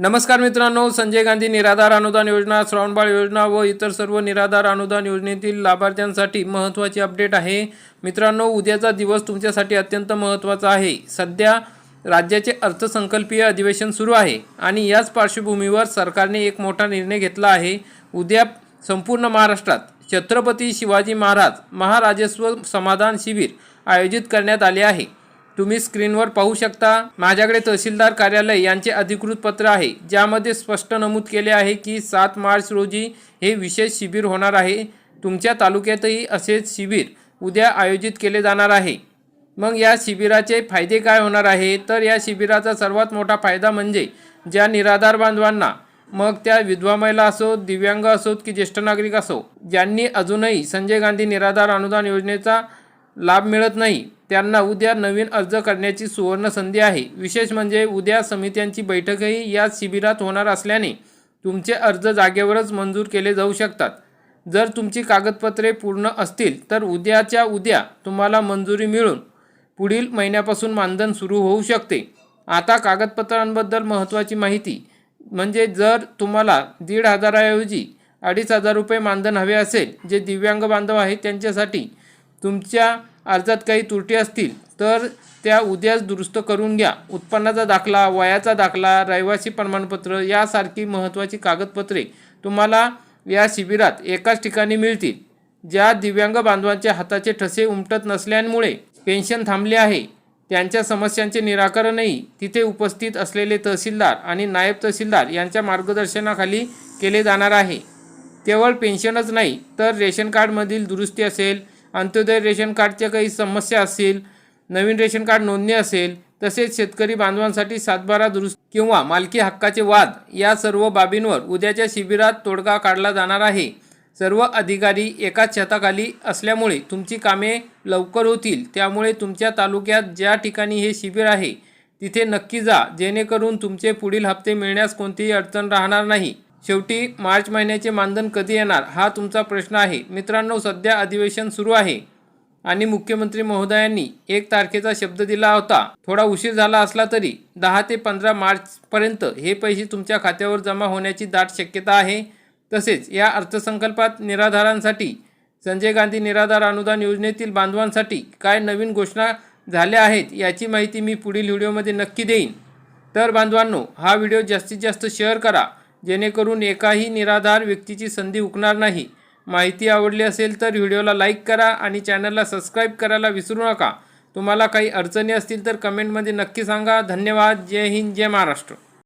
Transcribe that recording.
नमस्कार मित्रांनो, संजय गांधी निराधार अनुदान योजना, श्रावणबाळ योजना व इतर सर्व निराधार अनुदान योजनेतील लाभार्थ्यांसाठी महत्त्वाची अपडेट आहे। मित्रांनो, उद्याचा दिवस तुमच्यासाठी अत्यंत महत्त्वाचा आहे। सध्या राज्याचे अर्थसंकल्पीय अधिवेशन सुरू आहे आणि याच पार्श्वभूमीवर सरकारने एक मोठा निर्णय घेतला आहे। उद्या संपूर्ण महाराष्ट्रात छत्रपती शिवाजी महाराज महाराजस्व समाधान शिबिर आयोजित करण्यात आले आहे। तुम्ही स्क्रीनवर पाहू शकता। माझ्याकडे तहसीलदार कार्यालय यांचे अधिकृत पत्र आहे, ज्यामध्ये स्पष्ट नमूद केले आहे की 7 मार्च रोजी हे विशेष शिबिर होणार आहे। तुमच्या तालुक्यातही असेच शिबिर उद्या आयोजित केले जाणार आहे। मग या शिबिराचे फायदे काय होणार आहे? तर या शिबिराचा सर्वात मोठा फायदा म्हणजे ज्या निराधार बांधवांना, मग त्या विधवा महिला असोत, दिव्यांग असोत की ज्येष्ठ नागरिक असो, ज्यांनी अजूनही संजय गांधी निराधार अनुदान योजनेचा लाभ मिळत नाही, त्यांना उद्या नवीन अर्ज करण्याची सुवर्ण संधी आहे। विशेष म्हणजे उद्या समित्यांची बैठकही या शिबिरात होणार असल्याने तुमचे अर्ज जागेवरच मंजूर केले जाऊ शकतात। जर तुमची कागदपत्रे पूर्ण असतील तर उद्याच्या उद्या तुम्हाला मंजुरी मिळून पुढील महिन्यापासून मानधन सुरू होऊ शकते। आता कागदपत्रांबद्दल महत्त्वाची माहिती म्हणजे जर तुम्हाला 1,500 ऐवजी 2,500 रुपये मानधन हवे असेल, जे दिव्यांग बांधव आहेत त्यांच्यासाठी, तुमच्या अर्जात काही त्रुटी असतील तर त्या उद्याच दुरुस्त करून घ्या। उत्पन्नाचा दाखला, वयाचा दाखला, रहिवासी प्रमाणपत्र यासारखी महत्त्वाची कागदपत्रे तुम्हाला या शिबिरात एकाच ठिकाणी मिळतील। ज्या दिव्यांग बांधवांच्या हाताचे ठसे उमटत नसल्यामुळे पेन्शन थांबली आहे, त्यांच्या समस्यांचे निराकरणही तिथे उपस्थित असलेले तहसीलदार आणि नायब तहसीलदार यांच्या मार्गदर्शनाखाली केले जाणार आहे। केवळ पेन्शनच नाही तर रेशन कार्डमधील दुरुस्ती असेल, अंत्योदय रेशन कार्डच्या काही समस्या असतील, नवीन रेशन कार्ड नोंदणी असेल, तसेच शेतकरी बांधवांसाठी 7/12 दुरुस्ती किंवा मालकी हक्काचे वाद या सर्व बाबींवर उद्याच्या शिबिरात तोडगा काढला जाणार आहे। सर्व अधिकारी एकाच छताखाली असल्यामुळे तुमची कामे लवकर होतील। त्यामुळे तुमच्या तालुक्यात ज्या ठिकाणी हे शिबिर आहे तिथे नक्की जा, जेणेकरून तुमचे पुढील हप्ते मिळण्यास कोणतीही अडचण राहणार नाही। शेवटी मार्च महिन्याचे मानधन कधी येणार हा तुमचा प्रश्न आहे। मित्रांनो, सध्या अधिवेशन सुरू आहे आणि मुख्यमंत्री महोदयांनी 1 तारखेचा शब्द दिला होता। थोडा उशीर झाला असला तरी 10 ते 15 मार्चपर्यंत हे पैसे तुमच्या खात्यावर जमा होण्याची दाट शक्यता आहे। तसेच या अर्थसंकल्पात निराधारांसाठी, संजय गांधी निराधार अनुदान योजनेतील बांधवांसाठी काय नवीन घोषणा झाल्या आहेत याची माहिती मी पुढील व्हिडिओमध्ये नक्की देईन। तर बांधवांनो, हा व्हिडिओ जास्तीत जास्त शेअर करा, जेणेकरून एकाही निराधार व्यक्तीची संधी हुकणार नाही। माहिती आवडली असेल तर व्हिडिओला लाईक करा आणि चॅनलला सबस्क्राईब करायला विसरू नका। तुम्हाला काही अडचणी असतील तर कमेंटमध्ये नक्की सांगा। धन्यवाद। जय हिंद, जय महाराष्ट्र।